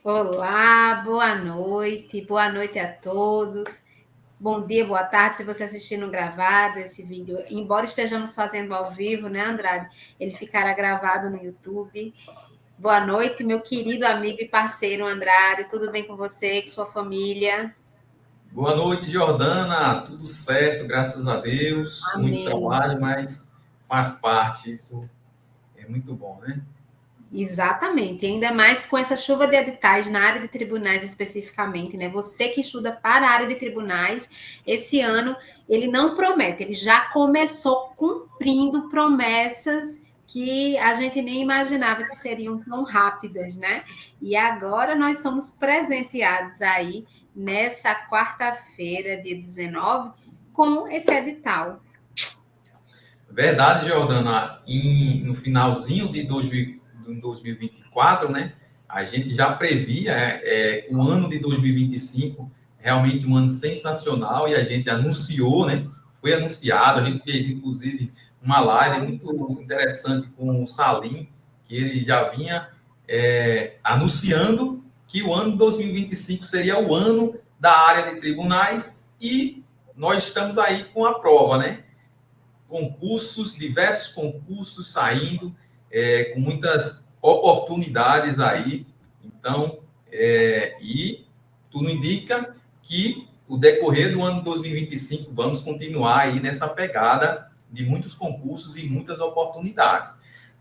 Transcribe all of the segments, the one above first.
Olá, boa noite a todos. Bom dia, boa tarde, se você assistindo gravado esse vídeo. Embora estejamos fazendo ao vivo, né, Andrade? Ele ficará gravado no YouTube. Boa noite, meu querido amigo e parceiro Andrade. Tudo bem com você, com sua família? Boa noite, Jordana. Tudo certo, graças a Deus. Muito Amém. trabalho, mas faz parte. Isso é muito bom, né? Exatamente, ainda mais com essa chuva de editais na área de tribunais especificamente, né? Você que estuda para a área de tribunais, esse ano ele não promete, ele já começou cumprindo promessas que a gente nem imaginava que seriam tão rápidas, né? E agora nós somos presenteados aí nessa quarta-feira, dia 19, com esse edital. Verdade, Jordana. No finalzinho de 2024, né? A gente já previa o ano de 2025 realmente um ano sensacional e a gente anunciou, né? Foi anunciado, a gente fez inclusive uma live muito interessante com o Salim, que ele já vinha anunciando que o ano de 2025 seria o ano da área de tribunais e nós estamos aí com a prova, né? Concursos, diversos concursos saindo, com muitas oportunidades aí. Então, e tudo indica que o decorrer do ano 2025 vamos continuar aí nessa pegada de muitos concursos e muitas oportunidades.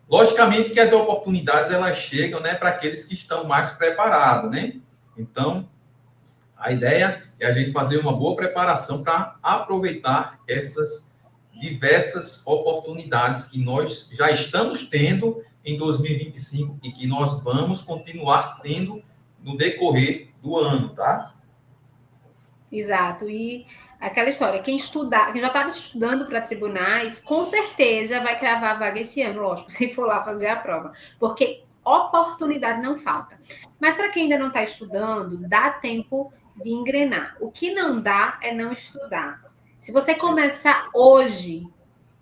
Logicamente que as oportunidades elas chegam, né, para aqueles que estão mais preparados, né? Então, a ideia é a gente fazer uma boa preparação para aproveitar essas diversas oportunidades que nós já estamos tendo em 2025 e que nós vamos continuar tendo no decorrer do ano, tá? Exato. E aquela história, quem estudar, quem já estava estudando para tribunais, com certeza vai cravar a vaga esse ano, lógico, se for lá fazer a prova, porque oportunidade não falta. Mas para quem ainda não está estudando, dá tempo de engrenar. O que não dá é não estudar. Se você começar hoje,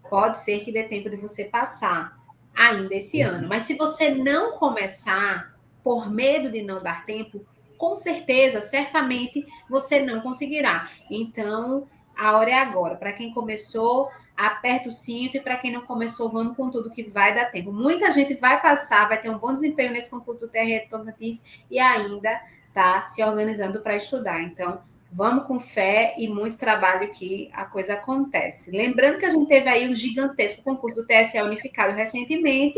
pode ser que dê tempo de você passar ainda esse ano. Mas se você não começar, por medo de não dar tempo, com certeza, certamente, você não conseguirá. Então, a hora é agora. Para quem começou, aperta o cinto, e para quem não começou, vamos com tudo que vai dar tempo. Muita gente vai passar, vai ter um bom desempenho nesse concurso do TRE de Tocantins e ainda está se organizando para estudar. Então, vamos com fé e muito trabalho que a coisa acontece. Lembrando que a gente teve aí um gigantesco concurso do TSE unificado recentemente,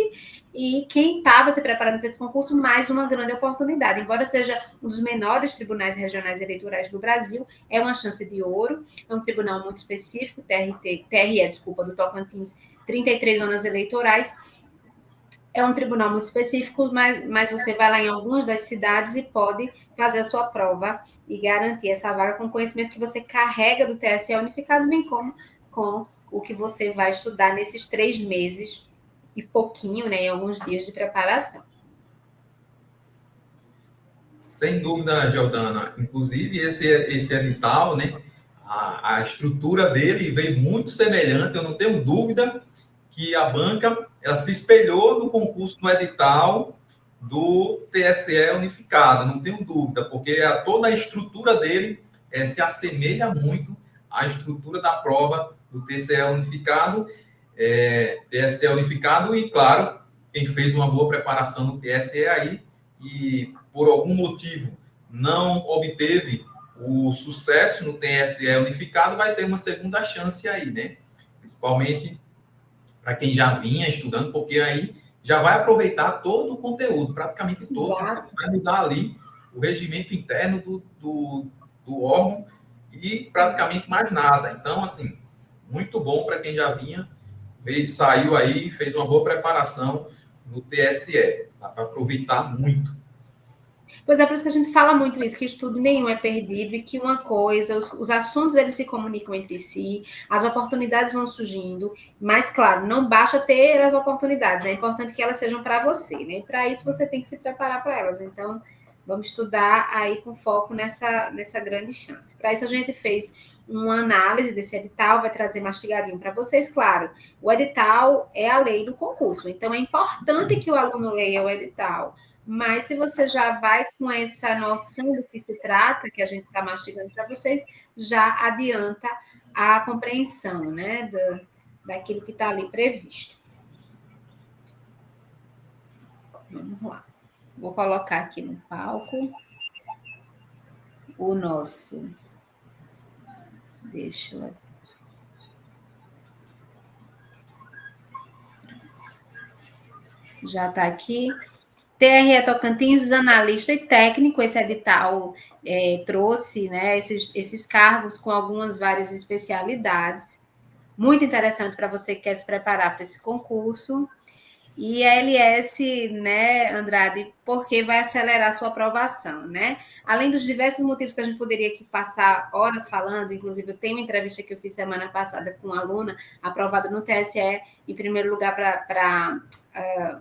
e quem estava se preparando para esse concurso, mais uma grande oportunidade. Embora seja um dos menores tribunais regionais eleitorais do Brasil, é uma chance de ouro, é um tribunal muito específico, TRE, do Tocantins, 33 zonas eleitorais, é um tribunal muito específico, mas você vai lá em algumas das cidades e pode fazer a sua prova e garantir essa vaga com o conhecimento que você carrega do TSE unificado, bem como com o que você vai estudar nesses 3 meses e pouquinho, né, em alguns dias de preparação. Sem dúvida, Jordana. Inclusive, esse edital, né? A estrutura dele veio muito semelhante. Eu não tenho dúvida que a banca ela se espelhou no concurso do edital do TSE unificado. Não tenho dúvida, porque toda a estrutura dele se assemelha muito à estrutura da prova do TSE unificado. TSE unificado e, claro, quem fez uma boa preparação no TSE aí e por algum motivo não obteve o sucesso no TSE unificado, vai ter uma segunda chance aí, né? Principalmente para quem já vinha estudando, porque aí já vai aproveitar todo o conteúdo, praticamente todo, Exato. vai mudar ali o regimento interno do órgão e praticamente mais nada. Então, assim, muito bom para quem já vinha, veio, saiu aí, fez uma boa preparação no TSE. Dá para aproveitar muito. Pois é, por isso que a gente fala muito isso, que estudo nenhum é perdido e que uma coisa, os assuntos eles se comunicam entre si, as oportunidades vão surgindo, mas claro, não basta ter as oportunidades, é importante que elas sejam para você, né? E para isso você tem que se preparar para elas. Então, vamos estudar aí com foco nessa grande chance. Para isso a gente fez uma análise desse edital, vai trazer mastigadinho para vocês, claro. O edital é a lei do concurso, então é importante que o aluno leia o edital, Mas se você já vai com essa noção do que se trata, que a gente está mastigando para vocês, já adianta a compreensão, né, daquilo que está ali previsto. Vamos lá. Vou colocar aqui no palco o nosso. Deixa eu. Já está aqui. TRE Tocantins, analista e técnico, esse edital trouxe, né, esses cargos com algumas várias especialidades. Muito interessante para você que quer se preparar para esse concurso. E a LS, né, Andrade, porque vai acelerar a sua aprovação, né? Além dos diversos motivos que a gente poderia aqui passar horas falando, inclusive eu tenho uma entrevista que eu fiz semana passada com uma aluna aprovada no TSE, em primeiro lugar para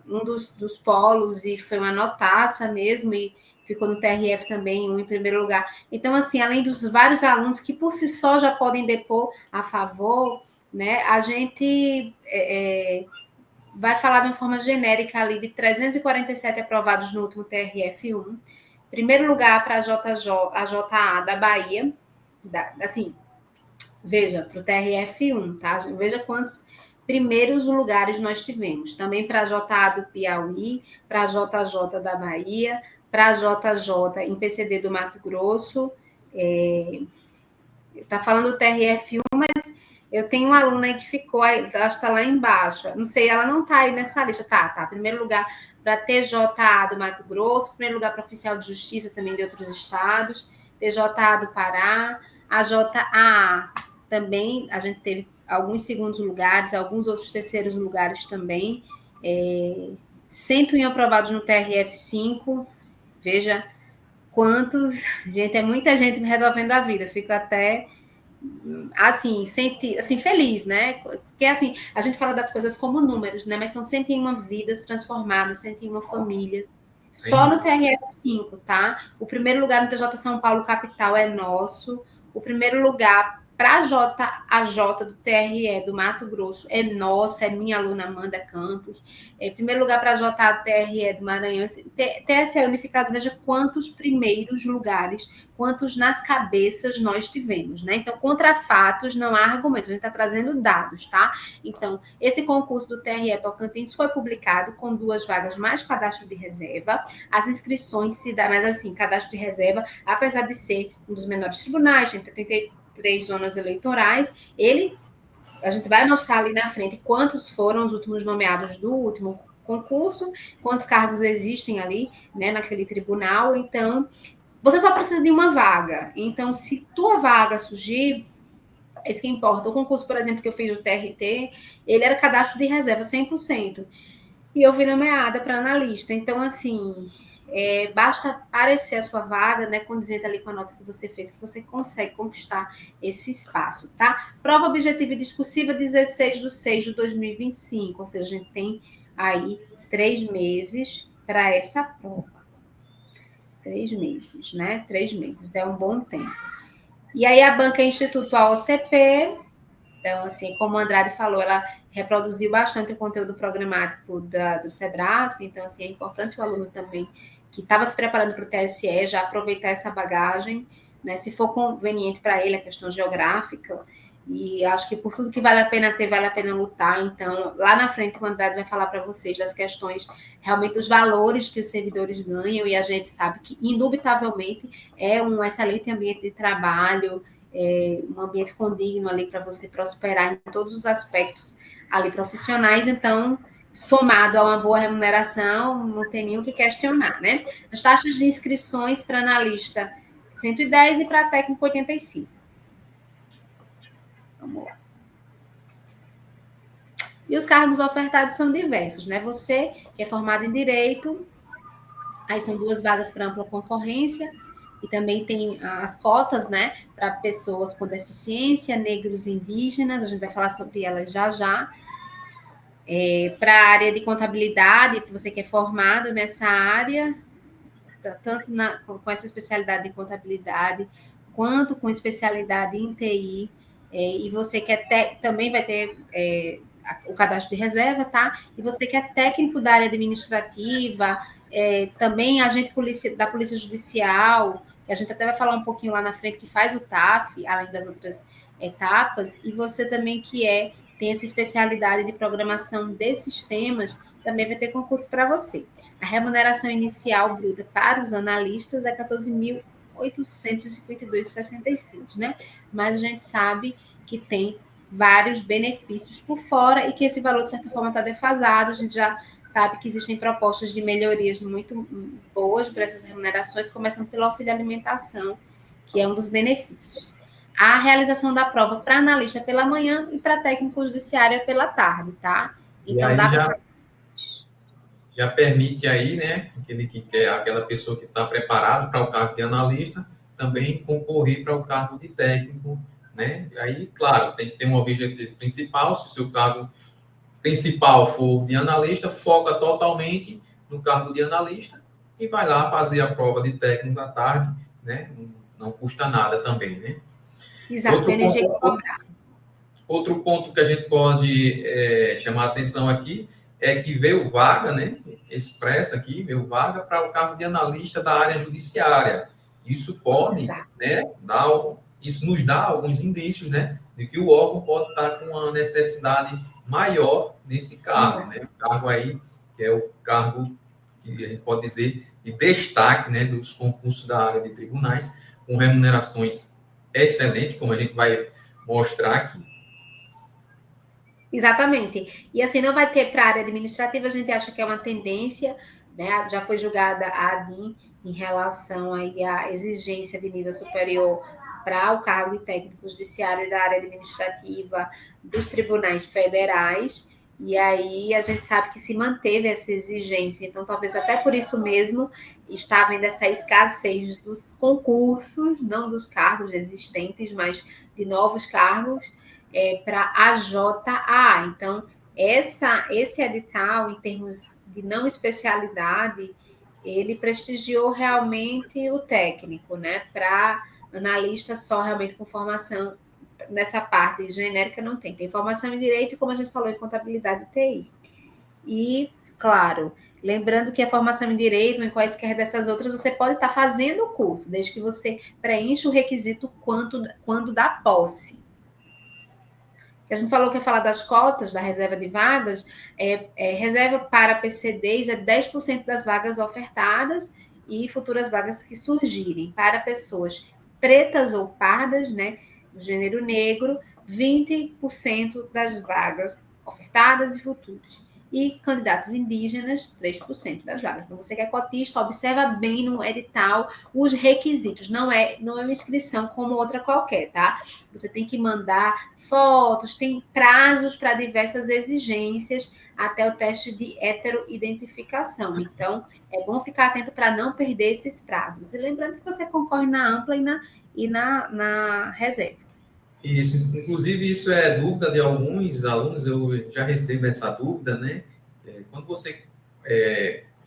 um dos polos, e foi uma notaça mesmo, e ficou no TRF também, um em primeiro lugar. Então, assim, além dos vários alunos que por si só já podem depor a favor, né, a gente vai falar de uma forma genérica ali de 347 aprovados no último TRF1. Primeiro lugar para a JA da Bahia, assim, veja, para o TRF1, tá? Veja quantos primeiros lugares nós tivemos. Também para a JA do Piauí, para a JJ da Bahia, para a JJ em PCD do Mato Grosso. Tá falando do TRF1, mas eu tenho uma aluna aí que ficou, acho que está lá embaixo. Não sei, ela não está aí nessa lista. Tá. Primeiro lugar para TJA do Mato Grosso, primeiro lugar para Oficial de Justiça também de outros estados, TJA do Pará, a JA também, a gente teve alguns segundos lugares, alguns outros terceiros lugares também. 101 aprovados no TRF5. Veja quantos... Gente, é muita gente me resolvendo a vida. Fico até... assim, feliz, né? Porque, assim, a gente fala das coisas como números, né? Mas são 101 vidas transformadas, 101 famílias, só no TRF5, tá? O primeiro lugar no TJ São Paulo Capital é nosso, o primeiro lugar para a JAJ do TRE do Mato Grosso é nossa, é minha aluna Amanda Campos. Primeiro lugar para a JA do TRE do Maranhão. TSE Unificado, veja quantos primeiros lugares, quantos nas cabeças nós tivemos, né? Então, contra fatos, não há argumentos, a gente está trazendo dados, tá? Então, esse concurso do TRE Tocantins foi publicado com 2 vagas mais cadastro de reserva. As inscrições se dá, mas assim, cadastro de reserva, apesar de ser um dos menores tribunais, tem 33 zonas eleitorais, a gente vai mostrar ali na frente quantos foram os últimos nomeados do último concurso, quantos cargos existem ali, né, naquele tribunal. Então, você só precisa de uma vaga. Então, se tua vaga surgir, é isso que importa. O concurso, por exemplo, que eu fiz do TRT, ele era cadastro de reserva 100%. E eu fui nomeada para analista. Então, assim, basta aparecer a sua vaga, né, condizente ali com a nota que você fez, que você consegue conquistar esse espaço, tá? Prova objetiva e discursiva, 16/6/2025. Ou seja, a gente tem aí 3 meses para essa prova. 3 meses, né? 3 meses, é um bom tempo. E aí a banca Instituto AOCP, então, assim, como a Andrade falou, ela reproduziu bastante o conteúdo programático do Sebrasp, então, assim, é importante o aluno também que estava se preparando para o TSE já aproveitar essa bagagem, né? Se for conveniente para ele a questão geográfica, e acho que por tudo que vale a pena ter, vale a pena lutar. Então, lá na frente, o Andrade vai falar para vocês das questões, realmente, dos valores que os servidores ganham, e a gente sabe que, indubitavelmente, é um excelente ambiente de trabalho, um ambiente condigno ali para você prosperar em todos os aspectos ali profissionais. Então, somado a uma boa remuneração, não tem nem o que questionar, né? As taxas de inscrições para analista, 110 e para técnico, 85. Vamos lá. E os cargos ofertados são diversos, né? Você que é formado em Direito, aí são 2 vagas para ampla concorrência, e também tem as cotas, né, para pessoas com deficiência, negros e indígenas, a gente vai falar sobre elas já. Para a área de contabilidade, você que é formado nessa área, tanto com essa especialidade de contabilidade, quanto com especialidade em TI, e você que também vai ter o cadastro de reserva, tá? E você que é técnico da área administrativa, também agente da Polícia Judicial, que a gente até vai falar um pouquinho lá na frente, que faz o TAF, além das outras etapas, e você também tem essa especialidade de programação de sistemas, também vai ter concurso para você. A remuneração inicial bruta para os analistas é 14.852,66, né? Mas a gente sabe que tem vários benefícios por fora e que esse valor, de certa forma, está defasado. A gente já sabe que existem propostas de melhorias muito boas para essas remunerações, começando pelo auxílio alimentação, que é um dos benefícios. A realização da prova para analista pela manhã e para técnico judiciário pela tarde, tá? Então, dá para fazer. Já permite aí, né, aquela pessoa que está preparada para o cargo de analista, também concorrer para o cargo de técnico, né? E aí, claro, tem que ter um objetivo principal. Se o seu cargo principal for de analista, foca totalmente no cargo de analista e vai lá fazer a prova de técnico à tarde, né? Não custa nada também, né? Exato, outro ponto que a gente pode chamar a atenção aqui é que veio vaga, né? Expressa aqui, veio vaga para o cargo de analista da área judiciária. Isso pode, né, isso nos dá alguns indícios, né, de que o órgão pode estar com uma necessidade maior nesse cargo, né? O cargo aí, que é o cargo que a gente pode dizer de destaque, né, dos concursos da área de tribunais, com remunerações excelentes, como a gente vai mostrar aqui. Exatamente. E assim, não vai ter para a área administrativa, a gente acha que é uma tendência, né? Já foi julgada a ADIM em relação aí à exigência de nível superior para o cargo de técnico judiciário da área administrativa dos tribunais federais, e aí a gente sabe que se manteve essa exigência, então talvez até por isso mesmo está havendo essa escassez dos concursos, não dos cargos existentes, mas de novos cargos, para a JA. Então, esse edital, em termos de não especialidade, ele prestigiou realmente o técnico, né? Para analista só realmente com formação nessa parte genérica não tem. Tem formação em direito, como a gente falou, em contabilidade e TI. E, claro, lembrando que a formação em direito, em quaisquer dessas outras, você pode estar fazendo o curso, desde que você preencha o requisito quando da posse. A gente falou que ia falar das cotas, da reserva de vagas, reserva para PCDs é 10% das vagas ofertadas e futuras vagas que surgirem. Para pessoas pretas ou pardas, né, do gênero negro, 20% das vagas ofertadas e futuras. E candidatos indígenas, 3% das vagas. Então, você que é cotista, observa bem no edital os requisitos. Não é uma inscrição como outra qualquer, tá? Você tem que mandar fotos, tem prazos para diversas exigências, até o teste de heteroidentificação. Então, é bom ficar atento para não perder esses prazos. E lembrando que você concorre na ampla e na reserva. Isso, inclusive, isso é dúvida de alguns alunos, eu já recebo essa dúvida, né? Quando você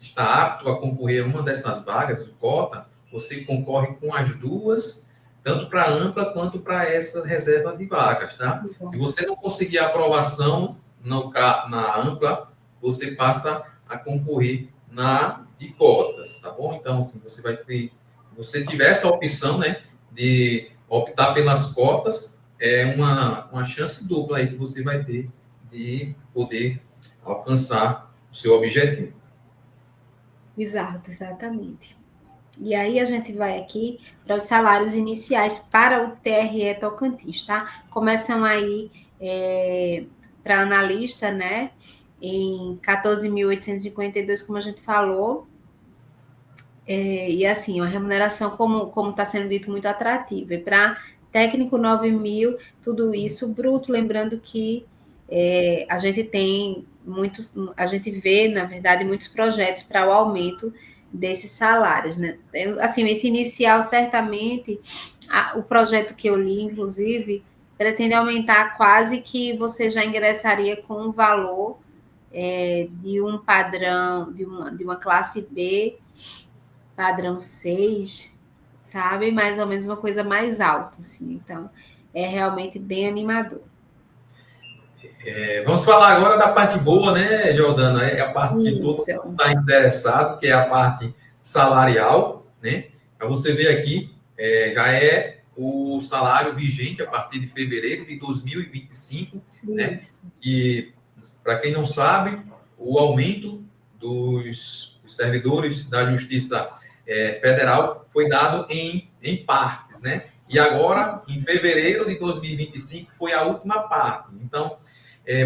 está apto a concorrer a uma dessas vagas de cota, você concorre com as duas, tanto para a ampla quanto para essa reserva de vagas, tá? Se você não conseguir a aprovação na ampla, você passa a concorrer na de cotas, tá bom? Então, assim, você vai ter, se você tiver essa opção, né, de optar pelas cotas, é uma chance dupla aí que você vai ter de poder alcançar o seu objetivo. Exato, exatamente. E aí a gente vai aqui para os salários iniciais para o TRE Tocantins, tá? Começam aí para analista, né? Em 14.852, como a gente falou. E assim, uma remuneração, como está sendo dito, muito atrativa. E para técnico, 9.000, tudo isso bruto, lembrando que a gente tem a gente vê, na verdade, muitos projetos para o aumento desses salários, né? Assim, esse inicial, certamente, o projeto que eu li, inclusive, pretende aumentar quase que você já ingressaria com um valor de um padrão, de uma classe B, padrão 6, sabe? Mais ou menos uma coisa mais alta, assim. Então, é realmente bem animador. Vamos falar agora da parte boa, né, Jordana? É a parte que todo mundo está interessado, que é a parte salarial, né? Para você ver aqui, já é o salário vigente a partir de fevereiro de 2025, né? E, para quem não sabe, o aumento dos servidores da Justiça Federal foi dado em partes, né? E agora, em fevereiro de 2025, foi a última parte. Então,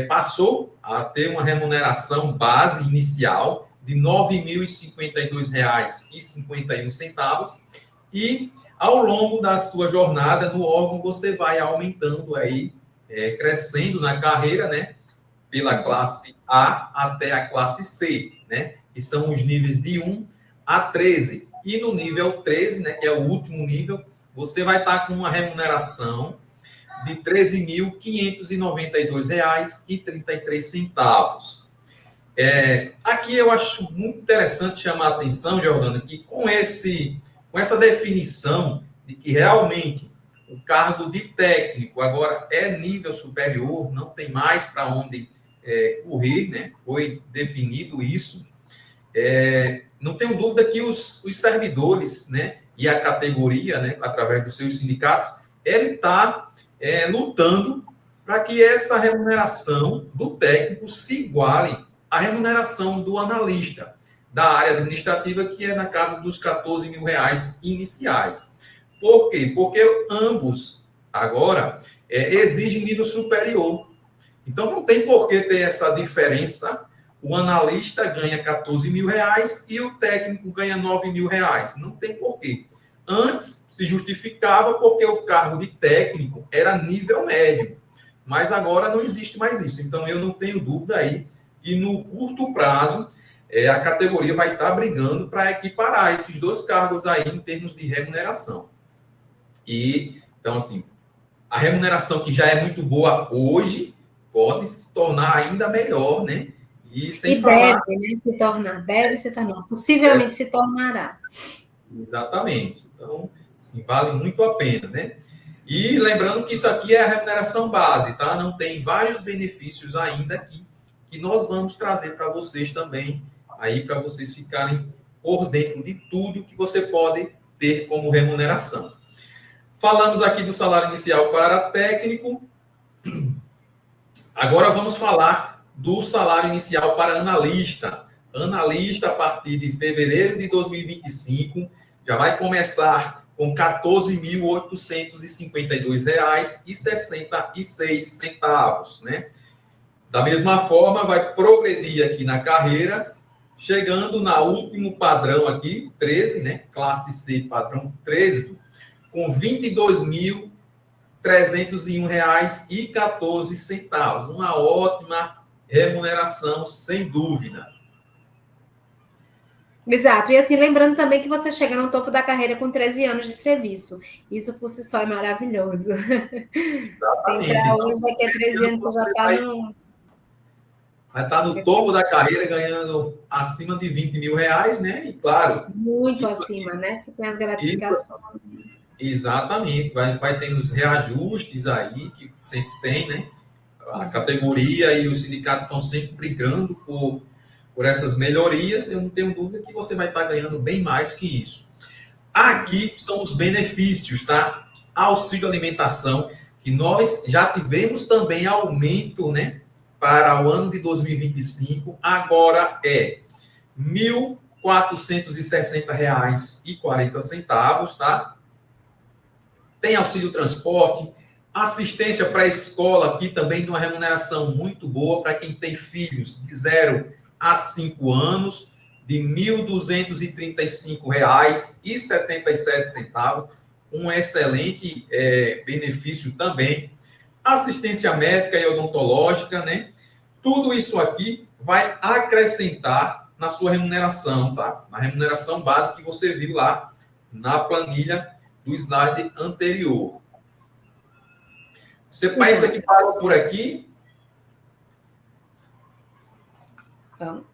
passou a ter uma remuneração base inicial de R$ 9.052,51 e ao longo da sua jornada no órgão você vai aumentando aí, crescendo na carreira, né, pela classe A até a classe C, né, que são os níveis de 1 a 13. E no nível 13, né, que é o último nível, você vai estar com uma remuneração de R$ 13.592,33. Aqui eu acho muito interessante chamar a atenção, Jordana, que com essa definição de que realmente o cargo de técnico agora é nível superior, não tem mais para onde correr, né? Foi definido isso. Não tenho dúvida que os servidores, né, e a categoria, né, através dos seus sindicatos, ele está lutando para que essa remuneração do técnico se iguale à remuneração do analista da área administrativa, que é na casa dos R$ 14.000 iniciais. Por quê? Porque ambos agora exigem nível superior. Então, não tem por que ter essa diferença. O analista ganha R$ 14.000 e o técnico ganha R$ 9.000. Não tem por quê. Antes se justificava porque o cargo de técnico era nível médio, mas agora não existe mais isso. Então, eu não tenho dúvida aí que no curto prazo a categoria vai estar brigando para equiparar esses dois cargos aí em termos de remuneração. E, então, assim, a remuneração que já é muito boa hoje pode se tornar ainda melhor, né? E falar... deve se tornar, possivelmente se tornará. Exatamente. Então, assim, vale muito a pena, né? E lembrando que isso aqui é a remuneração base, tá? Não tem vários benefícios ainda aqui que nós vamos trazer para vocês também, aí para vocês ficarem por dentro de tudo que você pode ter como remuneração. Falamos aqui do salário inicial para técnico. Agora vamos falar do salário inicial para analista. Analista, a partir de fevereiro de 2025, já vai começar com R$ 14.852,66, né? Da mesma forma, vai progredir aqui na carreira, chegando na último padrão aqui, 13, né? Classe C, padrão 13, com R$ 22.301,14. Uma ótima remuneração, sem dúvida. Exato. E assim, lembrando também que você chega no topo da carreira com 13 anos de serviço. Isso por si só é maravilhoso. Exatamente. Se entrar hoje, daqui a 13 anos, você já está no... Vai estar no topo da carreira, ganhando acima de R$ 20.000, né? E claro... Muito acima, né? Porque tem as gratificações. Exatamente. Vai ter os reajustes aí, que sempre tem, né? A categoria e o sindicato estão sempre brigando por essas melhorias. Eu não tenho dúvida que você vai estar ganhando bem mais que isso. Aqui são os benefícios, tá? Auxílio alimentação, que nós já tivemos também aumento, né? Para o ano de 2025, agora é R$ 1.460,40, tá? Tem auxílio transporte, assistência para a escola, aqui também de uma remuneração muito boa para quem tem filhos de 0 a 5 anos, de R$ 1.235,77, um excelente benefício também. Assistência médica e odontológica, né? Tudo isso aqui vai acrescentar na sua remuneração, tá? Na remuneração base que você viu lá na planilha do slide anterior. Você pensa que parou por aqui?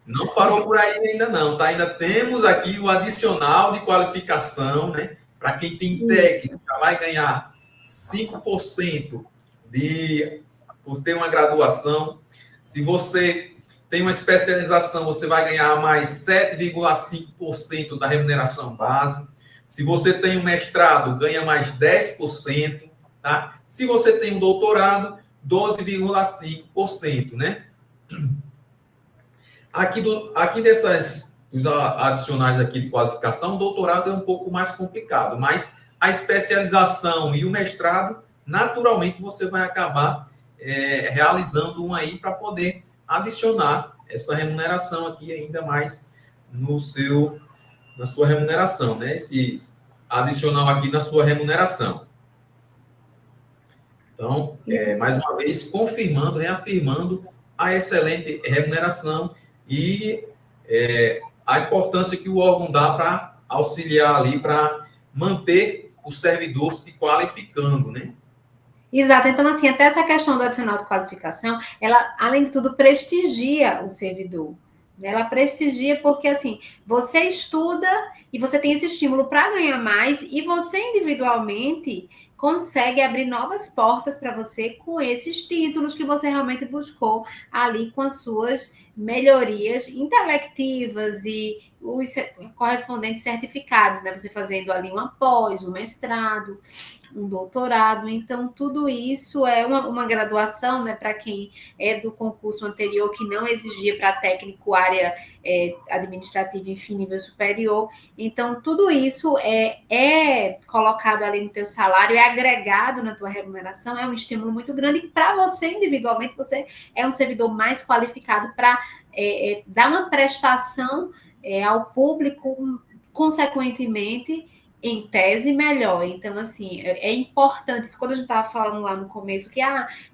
Não parou por aí ainda não, tá? Ainda temos aqui o adicional de qualificação, né? Para quem tem técnico, já vai ganhar 5% de por ter uma graduação. Se você tem uma especialização, você vai ganhar mais 7,5% da remuneração base. Se você tem um mestrado, ganha mais 10%, tá? Se você tem um doutorado, 12,5%, né? Aqui dessas os adicionais aqui de qualificação, o doutorado é um pouco mais complicado, mas a especialização e o mestrado, naturalmente, você vai acabar realizando um aí para poder adicionar essa remuneração aqui ainda mais na sua remuneração, né? Esse adicional aqui na sua remuneração. Então, mais uma vez, confirmando, reafirmando a excelente remuneração e a importância que o órgão dá para auxiliar ali, para manter o servidor se qualificando, né? Exato. Então, assim, até essa questão do adicional de qualificação, ela, além de tudo, prestigia o servidor. Ela prestigia porque, assim, você estuda e você tem esse estímulo para ganhar mais e você, individualmente, consegue abrir novas portas para você com esses títulos que você realmente buscou ali com as suas melhorias intelectivas e os correspondentes certificados, né? Você fazendo ali uma pós, um mestrado, um doutorado. Então, tudo isso é uma graduação, né, para quem é do concurso anterior, que não exigia para técnico área administrativa, enfim, nível superior. Então, tudo isso é colocado ali no teu salário, é agregado na tua remuneração, é um estímulo muito grande. E para você, individualmente, você é um servidor mais qualificado para dar uma prestação ao público, consequentemente, em tese, melhor. Então, assim, é importante, quando a gente estava falando lá no começo, que,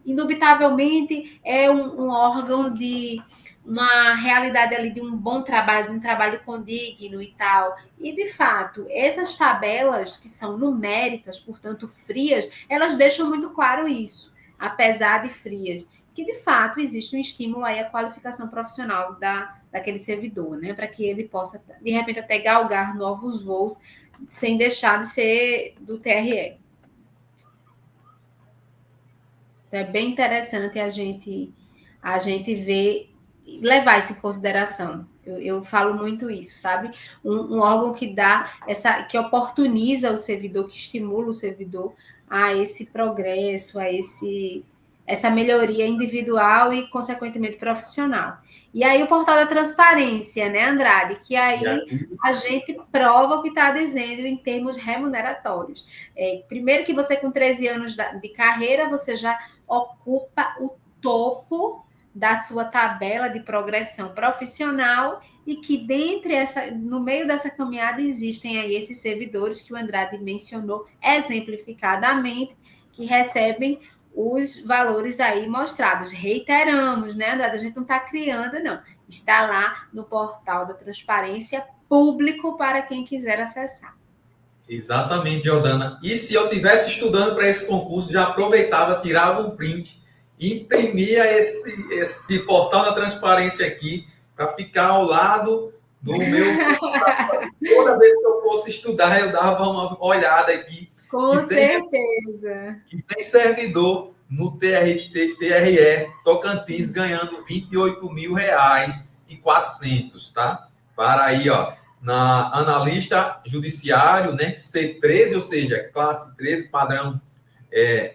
indubitavelmente, é um órgão de uma realidade ali de um bom trabalho, de um trabalho condigno e tal. E, de fato, essas tabelas, que são numéricas, portanto, frias, elas deixam muito claro isso, apesar de frias, que, de fato, existe um estímulo aí à qualificação profissional daquele servidor, né? Para que ele possa, de repente, até galgar novos voos, sem deixar de ser do TRE. Então, é bem interessante a gente ver, levar isso em consideração. Eu falo muito isso, sabe? Um órgão que que oportuniza o servidor, que estimula o servidor a esse progresso, a essa melhoria individual e, consequentemente, profissional. E aí o portal da transparência, né, Andrade? Que aí a gente prova o que está dizendo em termos remuneratórios. Primeiro que você, com 13 anos de carreira, você já ocupa o topo da sua tabela de progressão profissional e que no meio dessa caminhada existem aí esses servidores que o Andrade mencionou exemplificadamente, que recebem os valores aí mostrados. Reiteramos, né, Andrade? A gente não está criando, não. Está lá no portal da transparência, público para quem quiser acessar. Exatamente, Jordana. E se eu estivesse estudando para esse concurso, já aproveitava, tirava um print, imprimia esse portal da transparência aqui para ficar ao lado do meu... Toda vez que eu fosse estudar, eu dava uma olhada aqui. Com certeza. E tem servidor no TRE Tocantins ganhando R$28.400, tá? Para aí, ó, na analista judiciário, né? C13, ou seja, classe 13, padrão,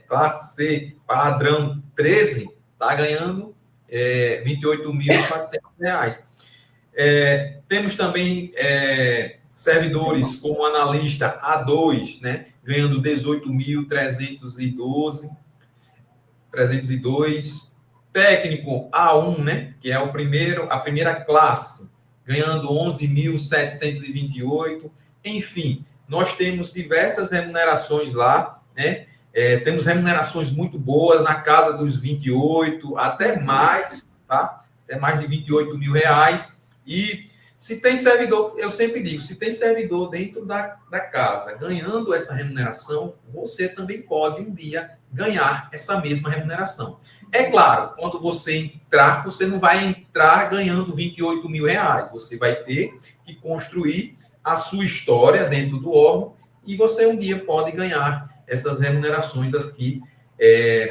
classe C, padrão 13, tá ganhando R$28.400. Temos também servidores como analista A2, né? Ganhando 18.302. Técnico A1, né? Que é a primeira classe, ganhando 11.728. Enfim, nós temos diversas remunerações lá, né? Temos remunerações muito boas, na casa dos 28, até mais, tá? Até mais de R$28.000. E se tem servidor, eu sempre digo, se tem servidor dentro da casa ganhando essa remuneração, você também pode um dia ganhar essa mesma remuneração. É claro, quando você entrar, você não vai entrar ganhando R$28.000. Você vai ter que construir a sua história dentro do órgão e você um dia pode ganhar essas remunerações aqui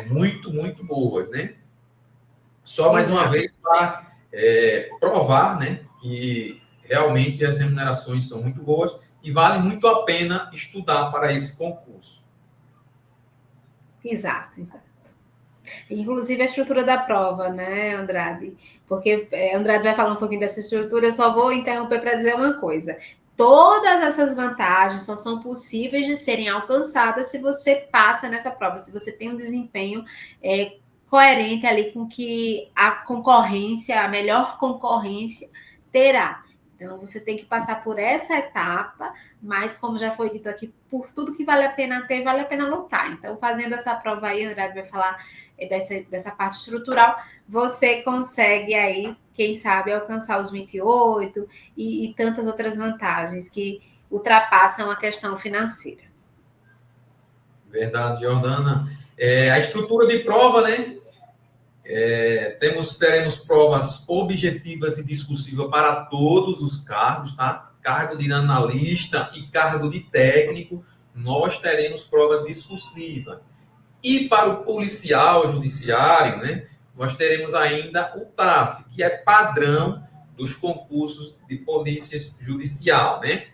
muito, muito boas, né? Só mais uma vez para provar, né, que realmente as remunerações são muito boas e vale muito a pena estudar para esse concurso. Exato, exato. Inclusive a estrutura da prova, né, Andrade? Porque Andrade vai falar um pouquinho dessa estrutura, eu só vou interromper para dizer uma coisa. Todas essas vantagens só são possíveis de serem alcançadas se você passa nessa prova, se você tem um desempenho coerente ali com que a concorrência, a melhor concorrência terá. Então, você tem que passar por essa etapa, mas, como já foi dito aqui, por tudo que vale a pena ter, vale a pena lutar. Então, fazendo essa prova aí, Andrade vai falar dessa parte estrutural, você consegue aí, quem sabe, alcançar os 28 e tantas outras vantagens que ultrapassam a questão financeira. Verdade, Jordana. A estrutura de prova, né? Teremos provas objetivas e discursivas para todos os cargos, tá? Cargo de analista e cargo de técnico, nós teremos prova discursiva. E para o policial judiciário, né, nós teremos ainda o TAF, que é padrão dos concursos de polícia judicial, né?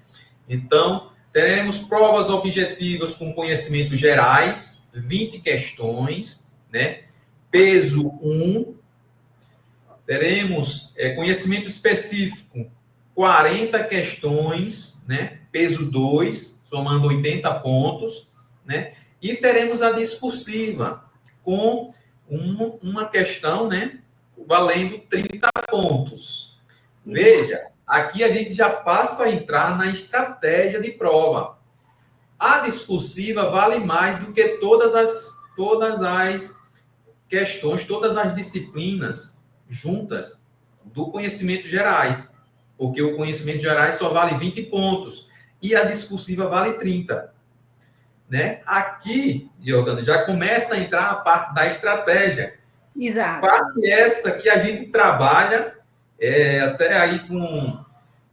Então, teremos provas objetivas com conhecimentos gerais, 20 questões, né? Peso 1. Teremos conhecimento específico, 40 questões, né? Peso 2, somando 80 pontos, né? E teremos a discursiva, com uma questão, né, valendo 30 pontos. Veja, aqui a gente já passa a entrar na estratégia de prova. A discursiva vale mais do que todas as questões, todas as disciplinas juntas do conhecimento gerais, porque o conhecimento gerais só vale 20 pontos e a discursiva vale 30. Né? Aqui, Jordana, já começa a entrar a parte da estratégia. Exato. Parte essa que a gente trabalha até aí com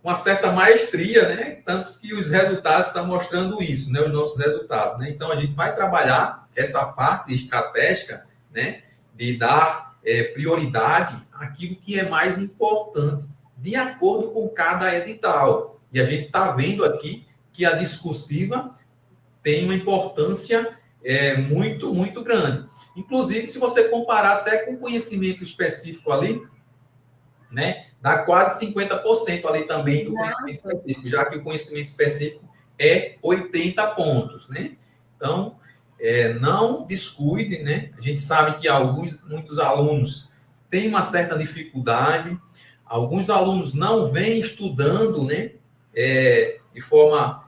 uma certa maestria, né? Tanto que os resultados estão mostrando isso, né? Os nossos resultados, né? Então, a gente vai trabalhar essa parte estratégica, né? De dar prioridade àquilo que é mais importante, de acordo com cada edital. E a gente está vendo aqui que a discursiva tem uma importância muito, muito grande. Inclusive, se você comparar até com conhecimento específico ali, né, dá quase 50% ali também do conhecimento específico, já que o conhecimento específico é 80 pontos, né? Então, não descuide, né? A gente sabe que muitos alunos têm uma certa dificuldade, alguns alunos não vêm estudando, né, de forma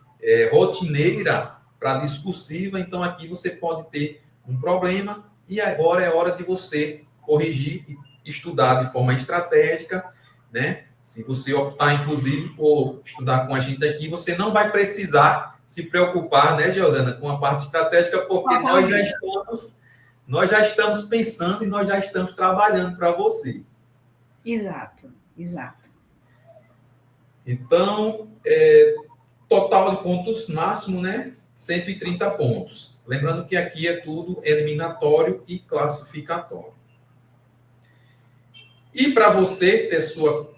rotineira para discursiva, então aqui você pode ter um problema e agora é hora de você corrigir e estudar de forma estratégica, né? Se você optar, inclusive, por estudar com a gente aqui, você não vai precisar se preocupar, né, Jordana, com a parte estratégica, porque nós já estamos pensando e nós já estamos trabalhando para você. Exato, exato. Então, total de pontos máximo, né? 130 pontos. Lembrando que aqui é tudo eliminatório e classificatório. E para você ter sua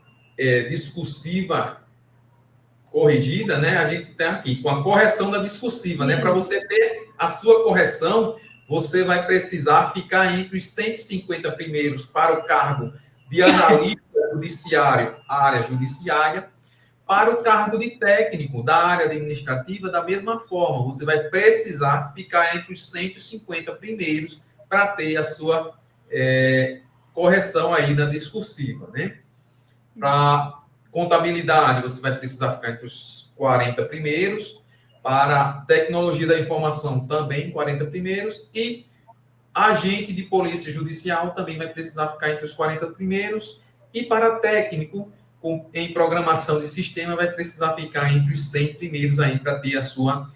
discursiva corrigida, né, a gente tem aqui com a correção da discursiva, né? Para você ter a sua correção, você vai precisar ficar entre os 150 primeiros para o cargo de analista judiciário, área judiciária. Para o cargo de técnico da área administrativa, da mesma forma, você vai precisar ficar entre os 150 primeiros para ter a sua correção aí na discursiva, né? Para contabilidade, você vai precisar ficar entre os 40 primeiros. Para tecnologia da informação, também 40 primeiros. E agente de polícia judicial também vai precisar ficar entre os 40 primeiros. E para técnico em programação de sistema, vai precisar ficar entre os 100 primeiros aí para ter a sua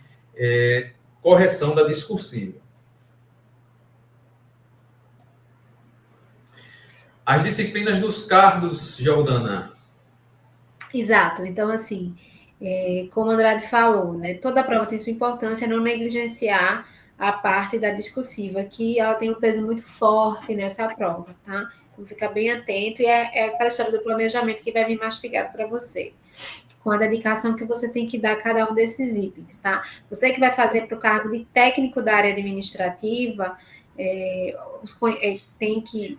correção da discursiva. As disciplinas dos cargos, Jordana. Exato. Então, assim, como o Andrade falou, né, toda a prova tem sua importância, não negligenciar a parte da discursiva, que ela tem um peso muito forte nessa prova, tá? Então, fica bem atento, e é aquela história do planejamento que vai vir mastigado para você, com a dedicação que você tem que dar a cada um desses itens, tá? Você que vai fazer para o cargo de técnico da área administrativa, tem que,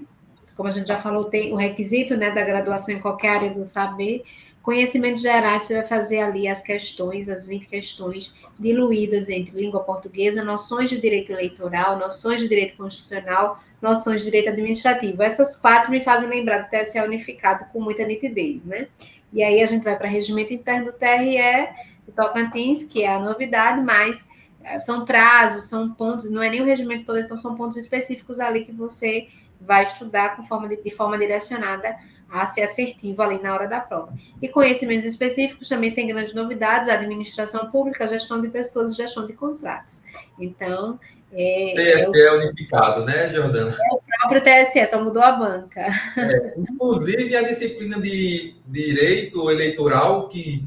como a gente já falou, tem o requisito, né, da graduação em qualquer área do saber. Conhecimentos gerais, você vai fazer ali as questões, as 20 questões, diluídas entre língua portuguesa, noções de direito eleitoral, noções de direito constitucional, noções de direito administrativo. Essas 4 me fazem lembrar do TSE unificado com muita nitidez, né? E aí a gente vai para regimento interno do TRE, do Tocantins, que é a novidade, mas são prazos, são pontos, não é nem o regimento todo, então são pontos específicos ali que você vai estudar de forma direcionada a ser assertivo ali na hora da prova. E conhecimentos específicos também sem grandes novidades, administração pública, gestão de pessoas e gestão de contratos. Então, TSE unificado, né, Jordana? É o próprio TSE, só mudou a banca. Inclusive a disciplina de direito eleitoral, que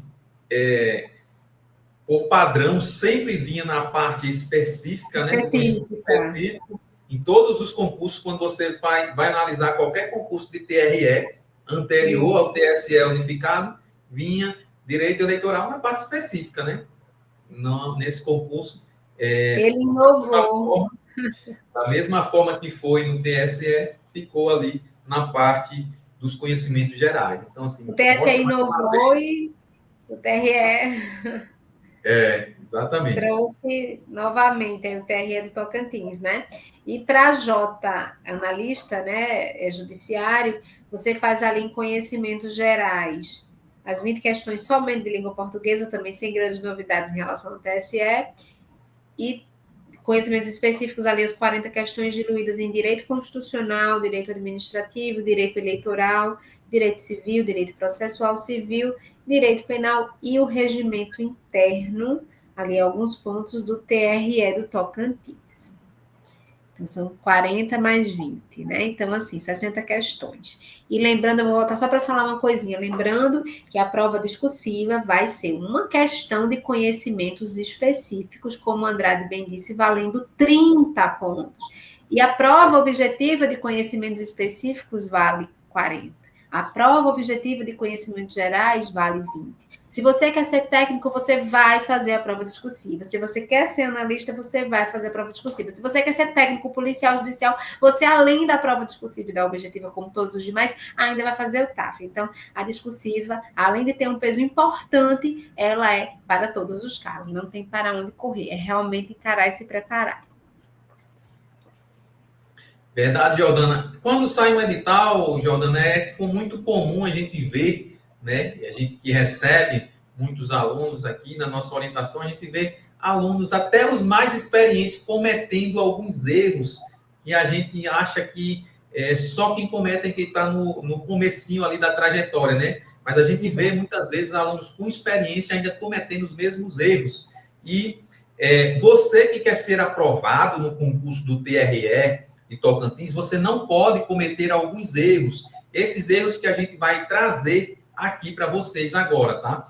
por padrão sempre vinha na parte específica, né? Específico. Em todos os concursos, quando você vai analisar qualquer concurso de TRE anterior ao TSE unificado, vinha direito eleitoral na parte específica, né? Nesse concurso. Ele inovou. Da mesma forma que foi no TSE, ficou ali na parte dos conhecimentos gerais. Então, assim, o TSE inovou e o TRE... exatamente. Trouxe novamente o TRE do Tocantins, né? E para J, analista, né, judiciário, você faz ali em conhecimentos gerais as 20 questões somente de língua portuguesa, também sem grandes novidades em relação ao TSE, e conhecimentos específicos ali, as 40 questões diluídas em direito constitucional, direito administrativo, direito eleitoral, direito civil, direito processual civil, direito penal e o regimento interno, ali alguns pontos do TRE do Tocantins. Então, são 40 mais 20, né? Então, assim, 60 questões. E lembrando, eu vou voltar só para falar uma coisinha, lembrando que a prova discursiva vai ser uma questão de conhecimentos específicos, como o Andrade bem disse, valendo 30 pontos. E a prova objetiva de conhecimentos específicos vale 40. A prova objetiva de conhecimentos gerais vale 20. Se você quer ser técnico, você vai fazer a prova discursiva. Se você quer ser analista, você vai fazer a prova discursiva. Se você quer ser técnico, policial, judicial, você, além da prova discursiva e da objetiva, como todos os demais, ainda vai fazer o TAF. Então, a discursiva, além de ter um peso importante, ela é para todos os cargos. Não tem para onde correr. É realmente encarar e se preparar. Verdade, Jordana. Quando sai um edital, Jordana, é muito comum a gente ver, né? E a gente que recebe muitos alunos aqui na nossa orientação, a gente vê alunos, até os mais experientes, cometendo alguns erros que a gente acha que só quem comete é quem está no comecinho ali da trajetória, né? Mas a gente vê muitas vezes alunos com experiência ainda cometendo os mesmos erros. E você que quer ser aprovado no concurso do TRE de Tocantins, você não pode cometer alguns erros. Esses erros que a gente vai trazer aqui para vocês agora, tá?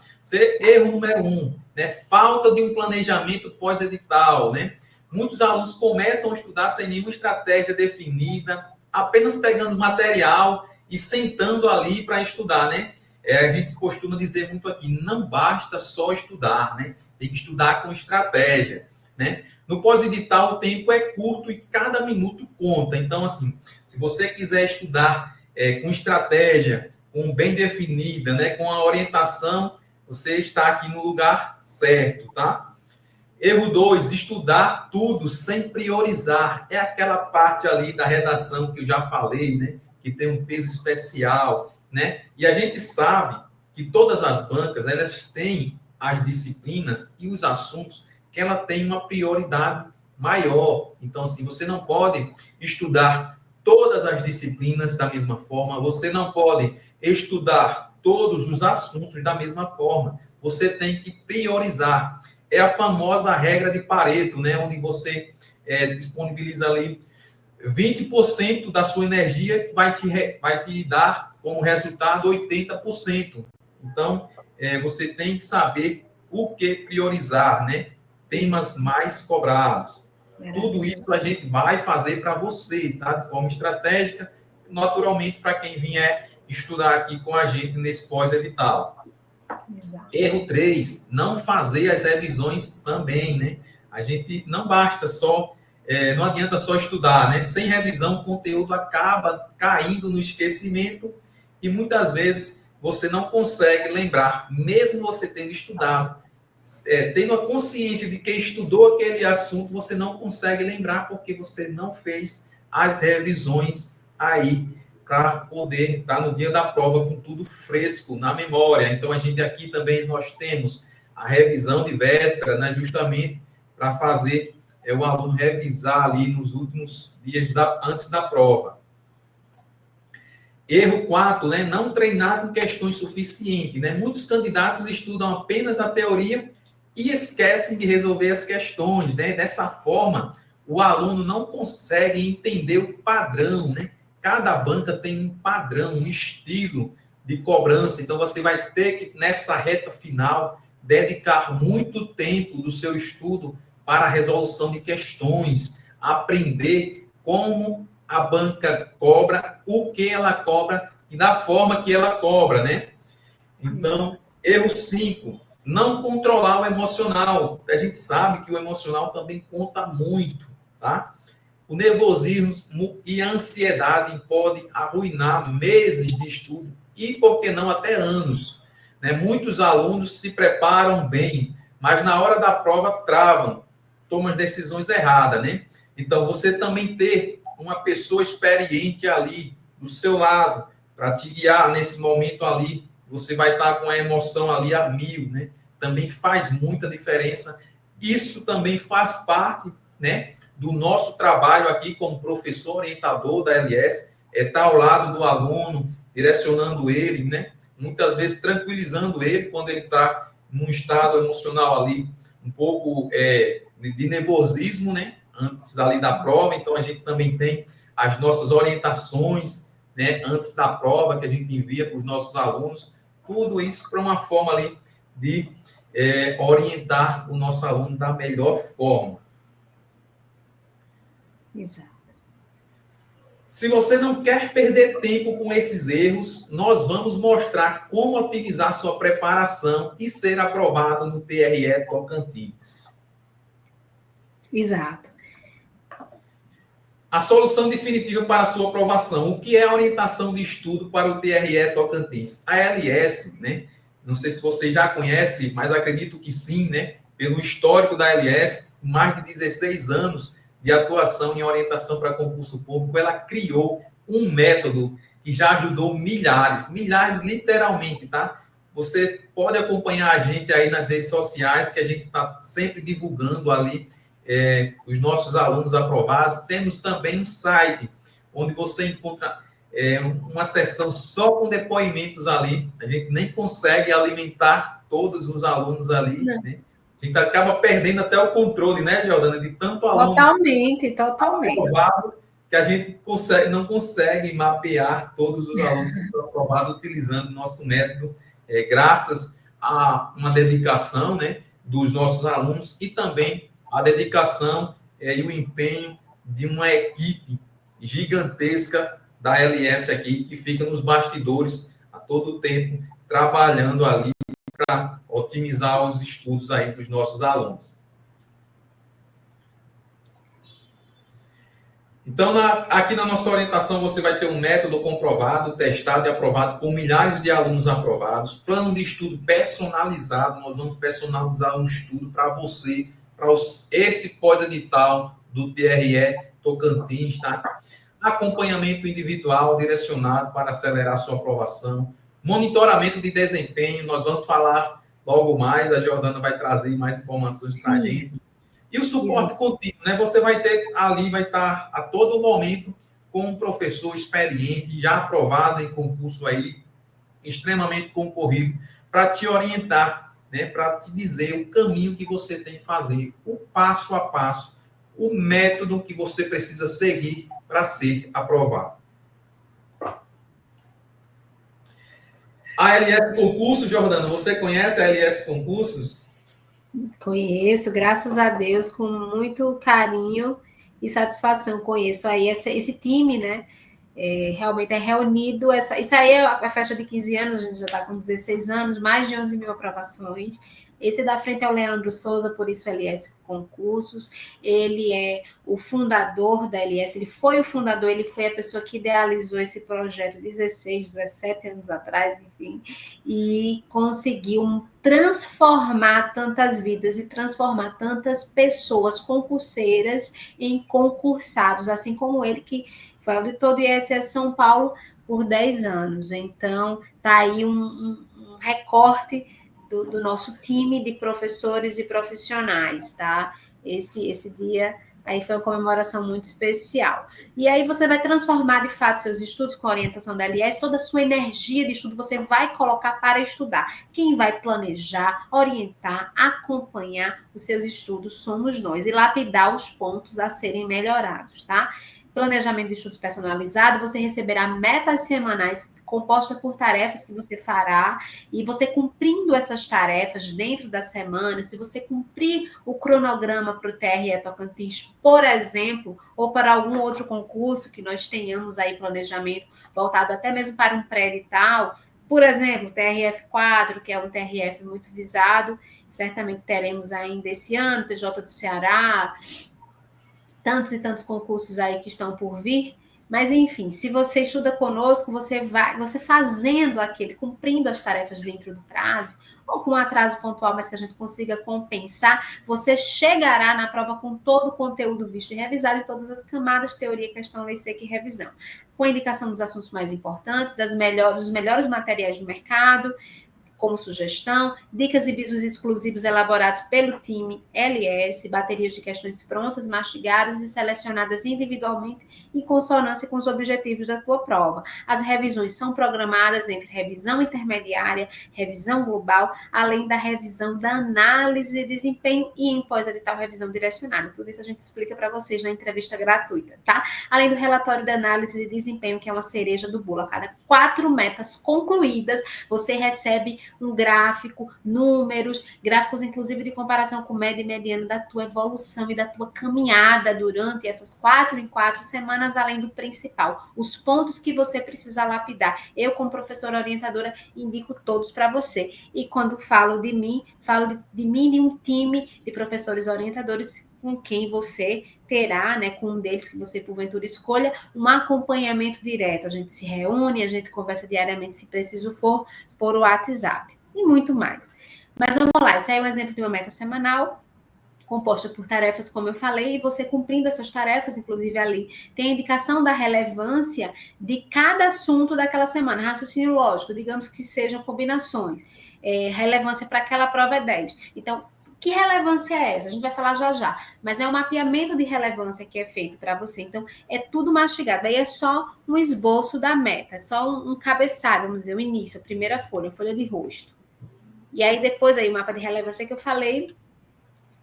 Erro número 1, né? Falta de um planejamento pós-edital, né? Muitos alunos começam a estudar sem nenhuma estratégia definida, apenas pegando material e sentando ali para estudar, né? A gente costuma dizer muito aqui, não basta só estudar, né? Tem que estudar com estratégia, né? No pós-edital, o tempo é curto e cada minuto conta. Então, assim, se você quiser estudar com estratégia, com bem definida, né, com a orientação, você está aqui no lugar certo, tá? Erro 2, estudar tudo sem priorizar. É aquela parte ali da redação que eu já falei, né, que tem um peso especial, né? E a gente sabe que todas as bancas, elas têm as disciplinas e os assuntos que ela tem uma prioridade maior. Então, assim, você não pode estudar todas as disciplinas da mesma forma, você não pode estudar todos os assuntos da mesma forma. Você tem que priorizar. É a famosa regra de Pareto, né? Onde você disponibiliza ali 20% da sua energia que vai te dar como resultado 80%. Então, você tem que saber o que priorizar, né? Temas mais cobrados. Tudo isso a gente vai fazer para você, tá? De forma estratégica, naturalmente, para quem vier estudar aqui com a gente nesse pós-edital. Erro 3, não fazer as revisões também, né? A gente não basta só, não adianta só estudar, né? Sem revisão, o conteúdo acaba caindo no esquecimento e muitas vezes você não consegue lembrar, mesmo você tendo estudado, tendo a consciência de que estudou aquele assunto, você não consegue lembrar porque você não fez as revisões aí para poder estar no dia da prova com tudo fresco na memória. Então, a gente aqui também, nós temos a revisão de véspera, né, justamente para fazer o aluno revisar ali nos últimos dias antes da prova. Erro 4, né, não treinar com questões suficientes. Né? Muitos candidatos estudam apenas a teoria e esquecem de resolver as questões. Né? Dessa forma, o aluno não consegue entender o padrão, né? Cada banca tem um padrão, um estilo de cobrança. Então, você vai ter que, nessa reta final, dedicar muito tempo do seu estudo para a resolução de questões, aprender como a banca cobra, o que ela cobra e da forma que ela cobra, né? Então, erro 5, não controlar o emocional. A gente sabe que o emocional também conta muito, tá? O nervosismo e a ansiedade podem arruinar meses de estudo e, por que não, até anos. Né? Muitos alunos se preparam bem, mas na hora da prova travam, tomam decisões erradas. Né? Então, você também ter uma pessoa experiente ali do seu lado para te guiar nesse momento ali, você vai estar com a emoção ali a 1000, né? Também faz muita diferença. Isso também faz parte, né, do nosso trabalho aqui como professor orientador da LS, estar ao lado do aluno, direcionando ele, né? Muitas vezes tranquilizando ele quando ele está num estado emocional ali, um pouco de nervosismo, né? Antes ali da prova. Então, a gente também tem as nossas orientações, né? Antes da prova, que a gente envia para os nossos alunos. Tudo isso para uma forma ali de orientar o nosso aluno da melhor forma. Exato. Se você não quer perder tempo com esses erros, nós vamos mostrar como otimizar sua preparação e ser aprovado no TRE Tocantins. Exato. A solução definitiva para a sua aprovação. O que é a orientação de estudo para o TRE Tocantins? A LS, né? Não sei se você já conhece, mas acredito que sim, né? Pelo histórico da LS, mais de 16 anos de atuação em orientação para concurso público, ela criou um método que já ajudou milhares literalmente, tá? Você pode acompanhar a gente aí nas redes sociais, que a gente está sempre divulgando ali os nossos alunos aprovados. Temos também um site, onde você encontra uma seção só com depoimentos ali. A gente nem consegue alimentar todos os alunos ali, né? A gente acaba perdendo até o controle, né, Jordana, de tanto aluno totalmente aprovado, que a gente não consegue mapear todos os alunos que estão aprovados utilizando o nosso método, graças a uma dedicação, né, dos nossos alunos e também a dedicação e o empenho de uma equipe gigantesca da LS aqui, que fica nos bastidores a todo tempo, trabalhando ali para otimizar os estudos aí dos nossos alunos. Então, aqui na nossa orientação, você vai ter um método comprovado, testado e aprovado por milhares de alunos aprovados, plano de estudo personalizado. Nós vamos personalizar um estudo para você, para esse pós-edital do TRE Tocantins, tá? Acompanhamento individual direcionado para acelerar sua aprovação, monitoramento de desempenho. Nós vamos falar logo mais, a Jordana vai trazer mais informações para a gente. E o suporte contínuo, né? Você vai ter ali, vai estar a todo momento com um professor experiente, já aprovado em concurso aí, extremamente concorrido, para te orientar, né? Para te dizer o caminho que você tem que fazer, o passo a passo, o método que você precisa seguir para ser aprovado. A LS Concursos, Jordana, você conhece a LS Concursos? Conheço, graças a Deus, com muito carinho e satisfação conheço aí esse time, né? Realmente é reunido. Isso aí é a festa de 15 anos, a gente já está com 16 anos, mais de 11 mil aprovações. Esse da frente é o Leandro Souza, por isso LS Concursos. Ele é o fundador da LS, ele foi o fundador, ele foi a pessoa que idealizou esse projeto 16, 17 anos atrás, enfim, e conseguiu transformar tantas vidas e transformar tantas pessoas concurseiras em concursados, assim como ele, que foi auditor do ISS São Paulo por 10 anos. Então, está aí um recorte do nosso time de professores e profissionais, tá? Esse dia aí foi uma comemoração muito especial. E aí você vai transformar, de fato, seus estudos com a orientação da LS, toda a sua energia de estudo você vai colocar para estudar. Quem vai planejar, orientar, acompanhar os seus estudos somos nós, e lapidar os pontos a serem melhorados, tá? Planejamento de estudos personalizado, você receberá metas semanais compostas por tarefas que você fará, e você cumprindo essas tarefas dentro da semana, se você cumprir o cronograma para o TRE Tocantins, por exemplo, ou para algum outro concurso que nós tenhamos aí planejamento voltado até mesmo para um pré-edital, por exemplo, TRF4, que é um TRF muito visado, certamente teremos ainda esse ano, TJ do Ceará, tantos e tantos concursos aí que estão por vir, mas enfim, se você estuda conosco, você fazendo aquele, cumprindo as tarefas dentro do prazo, ou com um atraso pontual, mas que a gente consiga compensar, você chegará na prova com todo o conteúdo visto e revisado, em todas as camadas, teoria, questão, lei seca e revisão, com a indicação dos assuntos mais importantes, dos melhores materiais do mercado, como sugestão, dicas e bisus exclusivos elaborados pelo time LS, baterias de questões prontas, mastigadas e selecionadas individualmente em consonância com os objetivos da tua prova. As revisões são programadas entre revisão intermediária, revisão global, além da revisão da análise de desempenho e em pós-edital revisão direcionada. Tudo isso a gente explica para vocês na entrevista gratuita, tá? Além do relatório da análise de desempenho, que é uma cereja do bolo. A cada 4 metas concluídas, você recebe um gráfico, números, gráficos inclusive de comparação com média e mediana da tua evolução e da tua caminhada durante essas 4 em 4 semanas, além do principal, os pontos que você precisa lapidar. Eu, como professora orientadora, indico todos para você. E quando falo de mim e de um time de professores orientadores com quem você terá, né, com um deles que você porventura escolha, um acompanhamento direto. A gente se reúne, a gente conversa diariamente, se preciso for, por WhatsApp. E muito mais. Mas vamos lá, esse aí é um exemplo de uma meta semanal, composta por tarefas, como eu falei, e você cumprindo essas tarefas, inclusive ali, tem a indicação da relevância de cada assunto daquela semana. Raciocínio lógico, digamos que sejam combinações. Relevância para aquela prova é 10. Então, que relevância é essa? A gente vai falar já já, mas é um mapeamento de relevância que é feito para você. Então, é tudo mastigado. Aí é só um esboço da meta, é só um cabeçalho, vamos dizer, o início, a primeira folha de rosto. E aí, depois, aí, o mapa de relevância que eu falei,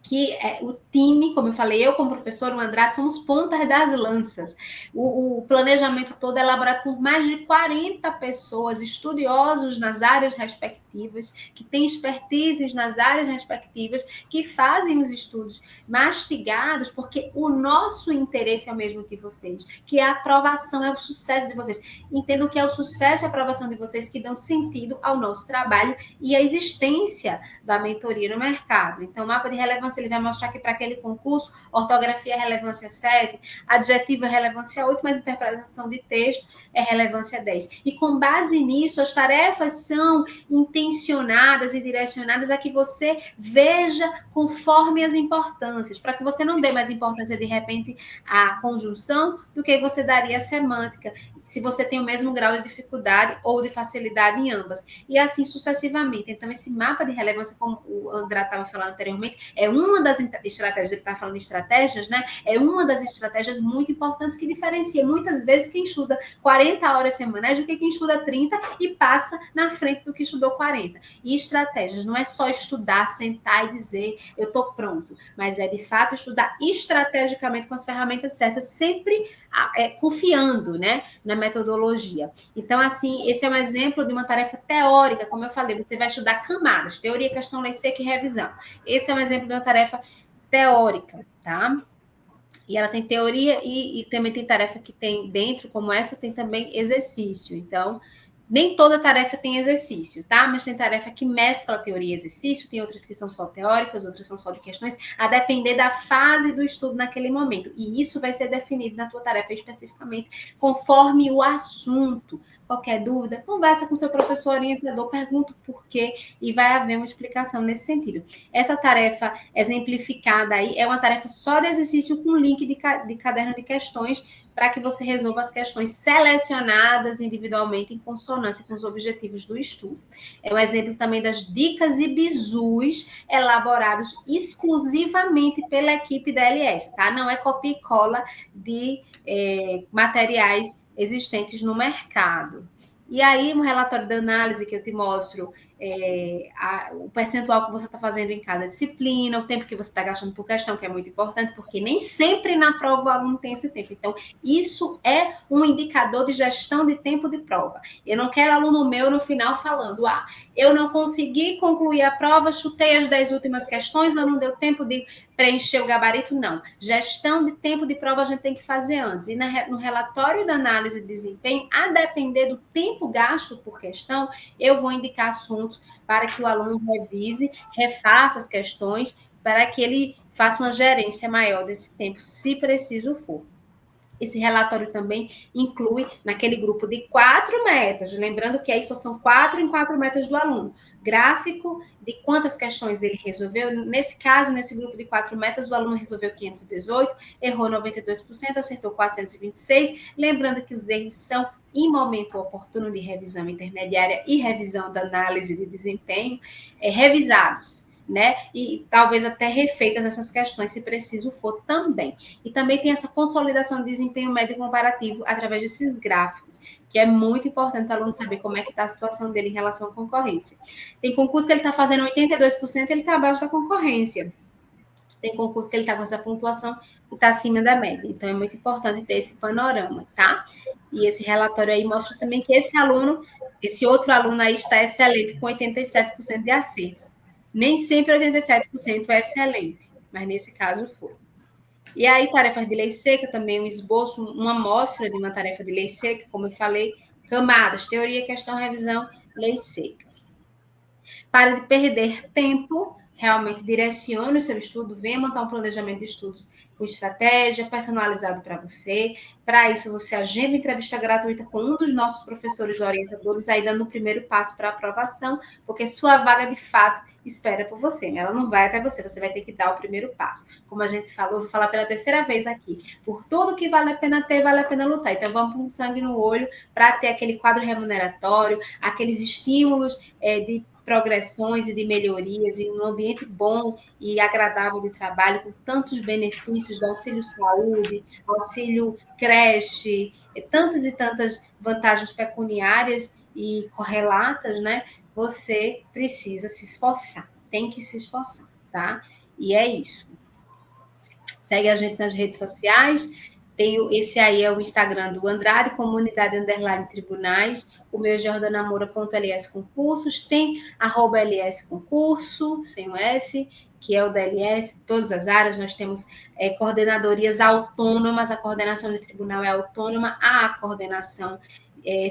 que é o time, como eu falei, eu como professor, o Andrade, somos pontas das lanças. O planejamento todo é elaborado por mais de 40 pessoas, estudiosos nas áreas respectivas, que têm expertises nas áreas respectivas, que fazem os estudos mastigados, porque o nosso interesse é o mesmo que vocês, que a aprovação é o sucesso de vocês. Entendam que é o sucesso e a aprovação de vocês que dão sentido ao nosso trabalho e à existência da mentoria no mercado. Então, o mapa de relevância ele vai mostrar que para aquele concurso, ortografia é relevância 7, adjetivo é relevância 8, mas interpretação de texto é relevância 10. E com base nisso, as tarefas são intencionadas e direcionadas a que você veja conforme as importâncias, para que você não dê mais importância, de repente, à conjunção do que você daria à semântica, se você tem o mesmo grau de dificuldade ou de facilidade em ambas. E assim sucessivamente. Então, esse mapa de relevância, como o André estava falando anteriormente, é uma das estratégias, ele está falando de estratégias, né? É uma das estratégias muito importantes que diferencia muitas vezes quem estuda 40 horas semanais do que quem estuda 30 e passa na frente do que estudou 40. E estratégias não é só estudar, sentar e dizer eu estou pronto, mas é de fato estudar estrategicamente com as ferramentas certas, sempre confiando, né, na metodologia. Então, assim, esse é um exemplo de uma tarefa teórica, como eu falei, você vai estudar camadas, teoria, questão, lei seca e revisão. Esse é um exemplo de uma tarefa teórica, tá? E ela tem teoria e também tem tarefa que tem dentro, como essa, tem também exercício. Então, nem toda tarefa tem exercício, tá? Mas tem tarefa que mescla teoria e exercício, tem outras que são só teóricas, outras são só de questões, a depender da fase do estudo naquele momento. E isso vai ser definido na tua tarefa especificamente, conforme o assunto. Qualquer dúvida, conversa com seu professor orientador, pergunta o porquê e vai haver uma explicação nesse sentido. Essa tarefa exemplificada aí é uma tarefa só de exercício com link de caderno de questões para que você resolva as questões selecionadas individualmente em consonância com os objetivos do estudo. É um exemplo também das dicas e bizus elaborados exclusivamente pela equipe da LS, tá? Não é copia e cola de materiais existentes no mercado. E aí, um relatório de análise que eu te mostro o percentual que você está fazendo em cada disciplina, o tempo que você está gastando por questão, que é muito importante, porque nem sempre na prova o aluno tem esse tempo. Então, isso é um indicador de gestão de tempo de prova. Eu não quero aluno meu no final falando, eu não consegui concluir a prova, chutei as 10 últimas questões, eu não deu tempo de preencher o gabarito, não. Gestão de tempo de prova a gente tem que fazer antes. E no relatório da análise de desempenho, a depender do tempo gasto por questão, eu vou indicar assuntos para que o aluno revise, refaça as questões, para que ele faça uma gerência maior desse tempo, se preciso for. Esse relatório também inclui naquele grupo de 4 metas, lembrando que aí só são 4 em 4 metas do aluno. Gráfico de quantas questões ele resolveu. Nesse caso, nesse grupo de 4 metas, o aluno resolveu 518, errou 92%, acertou 426. Lembrando que os erros são em momento oportuno de revisão intermediária e revisão da análise de desempenho, revisados, né? E talvez até refeitas essas questões, se preciso for também. E também tem essa consolidação de desempenho médio comparativo através desses gráficos, que é muito importante para o aluno saber como é que está a situação dele em relação à concorrência. Tem concurso que ele está fazendo 82%, ele está abaixo da concorrência. Tem concurso que ele está com essa pontuação que está acima da média. Então, é muito importante ter esse panorama, tá? E esse relatório aí mostra também que esse outro aluno aí está excelente, com 87% de acertos. Nem sempre 87% é excelente, mas nesse caso foi. E aí, tarefas de lei seca, também um esboço, uma amostra de uma tarefa de lei seca, como eu falei, camadas, teoria, questão, revisão, lei seca. Para de perder tempo, realmente direcione o seu estudo, venha montar um planejamento de estudos com estratégia, personalizado para você. Para isso, você agenda uma entrevista gratuita com um dos nossos professores orientadores, aí dando o primeiro passo para a aprovação, porque sua vaga, de fato, espera por você. Ela não vai até você, você vai ter que dar o primeiro passo. Como a gente falou, vou falar pela terceira vez aqui. Por tudo que vale a pena ter, vale a pena lutar. Então, vamos com sangue no olho para ter aquele quadro remuneratório, aqueles estímulos de progressões e de melhorias em um ambiente bom e agradável de trabalho, com tantos benefícios do auxílio saúde, auxílio creche, tantas e tantas vantagens pecuniárias e correlatas, né? Você precisa se esforçar, tem que se esforçar, tá? E é isso. Segue a gente nas redes sociais. Esse aí é o Instagram do Andrade, Comunidade _ Tribunais. O meu é jordanamora.ls concursos. Tem @ls concurso, sem o S, que é o da LS, todas as áreas. Nós temos coordenadorias autônomas, a coordenação de tribunal é autônoma, a coordenação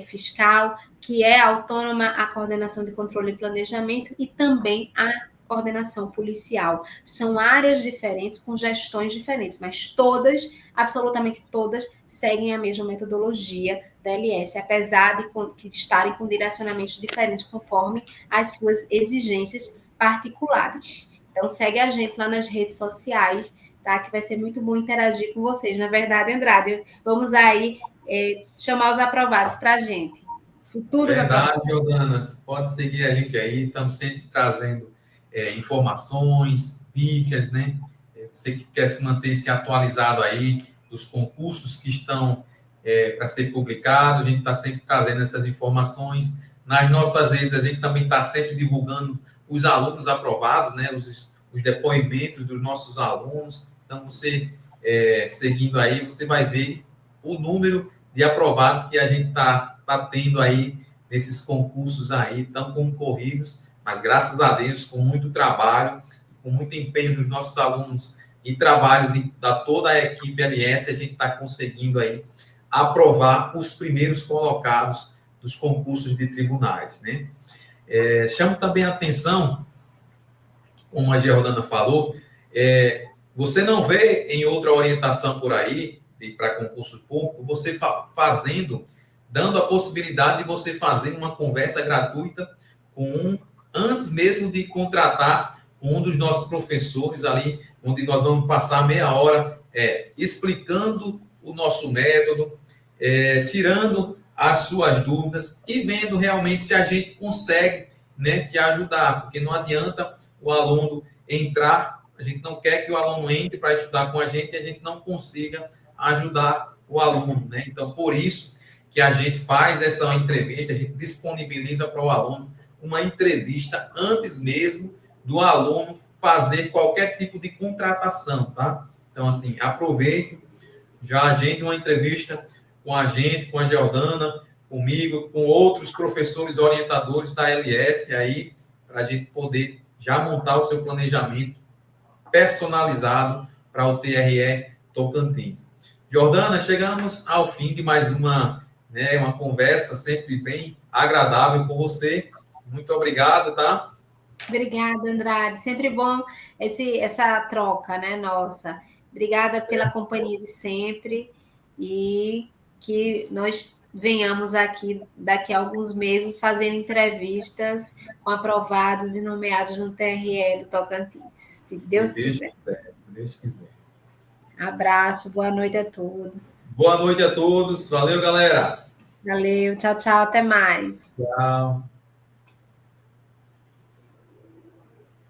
fiscal, que é autônoma, a coordenação de controle e planejamento, e também a coordenação policial. São áreas diferentes, com gestões diferentes, mas todas, absolutamente todas, seguem a mesma metodologia da LS, apesar de estarem com direcionamentos diferentes conforme as suas exigências particulares. Então, segue a gente lá nas redes sociais, tá? Que vai ser muito bom interagir com vocês. Na verdade, Andrade, vamos aí chamar os aprovados para a gente. Futuros aprovados. Jordana, pode seguir a gente aí, estamos sempre trazendo informações, dicas, né? Você que quer se manter se atualizado aí dos concursos que estão para ser publicados, a gente está sempre trazendo essas informações. Nas nossas redes, a gente também está sempre divulgando os alunos aprovados, né? Os depoimentos dos nossos alunos. Então, você seguindo aí, você vai ver o número de aprovados que a gente tá tendo aí nesses concursos aí tão concorridos, mas graças a Deus, com muito trabalho, com muito empenho dos nossos alunos e trabalho da toda a equipe LS, a gente está conseguindo aí aprovar os primeiros colocados dos concursos de tribunais, né? Chamo também a atenção, como a Giordana falou, você não vê em outra orientação por aí, para concurso público, você dando a possibilidade de você fazer uma conversa gratuita antes mesmo de contratar um dos nossos professores ali, onde nós vamos passar meia hora explicando o nosso método, tirando as suas dúvidas e vendo realmente se a gente consegue, né, te ajudar, porque não adianta o aluno entrar, a gente não quer que o aluno entre para estudar com a gente e a gente não consiga ajudar o aluno, né? Então, por isso que a gente faz essa entrevista, a gente disponibiliza para o aluno uma entrevista antes mesmo do aluno fazer qualquer tipo de contratação, tá? Então, assim, aproveite, já agende uma entrevista com a gente, com a Giordana, comigo, com outros professores orientadores da LS aí, para a gente poder já montar o seu planejamento personalizado para o TRE Tocantins. Giordana, chegamos ao fim de mais uma conversa sempre bem agradável com você. Muito obrigado, tá? Obrigada, Andrade. Sempre bom essa troca, né, nossa. Obrigada pela companhia de sempre e que nós venhamos aqui daqui a alguns meses fazendo entrevistas com aprovados e nomeados no TRE do Tocantins. Se Deus quiser. Deus quiser. Abraço, boa noite a todos. Boa noite a todos. Valeu, galera. Valeu, tchau, tchau, até mais. Tchau.